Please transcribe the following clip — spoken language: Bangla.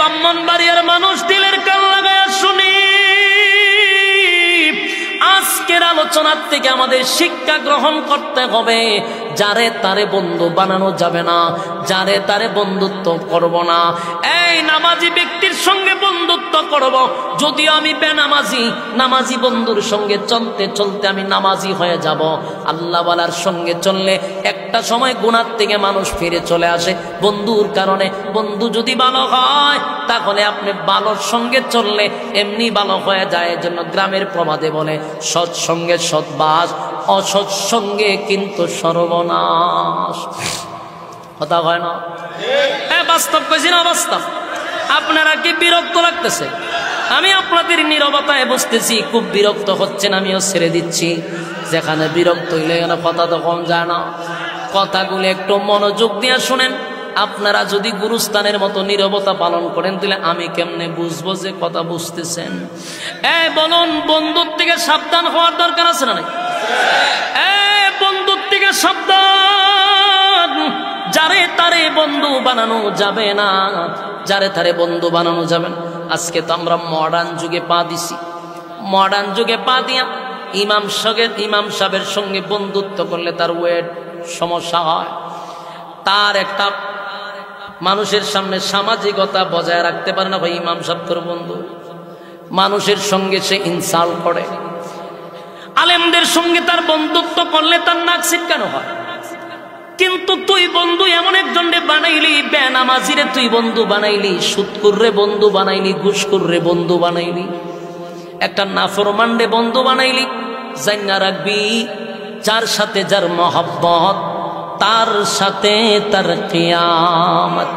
ব্রাহ্মণবাড়িয়ার মানুষ দিলের কান লাগায়া শুনি, আজকের আলোচনার থেকে আমাদের শিক্ষা গ্রহণ করতে হবে। যারে তারে বন্ধু বানানো যাবে না, যারে তারে বন্ধুত্ব করব না। এই নামাজি ব্যক্তির সঙ্গে বন্ধুত্ব করব, যদিও আমি বেনামাজি, নামাজি বন্ধুর সঙ্গে চলতে চলতে আমি নামাজি হয়ে যাব। আল্লাহওয়ালার সঙ্গে চললে একটা সময় গুনাহ থেকে মানুষ ফিরে চলে আসে বন্ধুর কারণে। বন্ধু যদি ভালো হয় তাহলে আপনি ভালোর সঙ্গে চললে এমনি ভালো হয়ে যায়। এজন্য গ্রামের প্রবাদে বলে, সৎসঙ্গে সৎবাস, অসৎ সঙ্গে কিন্তু সর্বনাশ। কথা হয় না? হ্যাঁ, বাস্তব কইছি না? বাস্তব। আপনারা কি বিরক্ত লাগতেছে? আমি আপনাদের নীরবতায় বুঝতেছি খুব বিরক্ত হচ্ছেন, আমিও ছেড়ে দিচ্ছি। যেখানে বিরক্ত হইলে কথা তো কম যায় না। কথাগুলো একটু মনোযোগ দিয়ে শুনেন। আপনারা যদি গুরুস্থানের মতো নীরবতা পালন করেন তাহলে আমি কেমনে বুঝবো যে কথা বুঝতেছেন? বলুন, বন্ধুর থেকে সাবধান হওয়ার দরকার আছে না? বন্ধুর থেকে সাবধান। যারে তারে বন্ধু বানানো যাবে না, যারে তারে বন্ধু বানানো যাবে না। আজকে তো আমরা মডার্ন যুগে পা দিছি। মডার্ন যুগে পা দিয়া ইমাম সাহেবের সঙ্গে বন্ধুত্ব করলে তার ওয়েট সমস্যা হয়। তার একটা মানুষের সামনে সামাজিকতা বজায় রাখতে পারে না। ভাই, ইমাম সাহেব তোর বন্ধু। মানুষের সঙ্গে সে ইনসাল্ট করে। আলেমদের সঙ্গে তার বন্ধুত্ব করলে তার নাক ছিটকানো হয়। কিন্তু তুই বন্ধু এমন একজনরে বানাইলি, বেনামাজিরে তুই বন্ধু বানাইলি, সুদখোররে বন্ধু বানাইলি, ঘুষখোররে বন্ধু বানাইলি, একটা নাফরমানরে বন্ধু বানাইলি। জান্না রাখবি, যার সাথে যার মহব্বত তার সাথে তার কিয়ামত।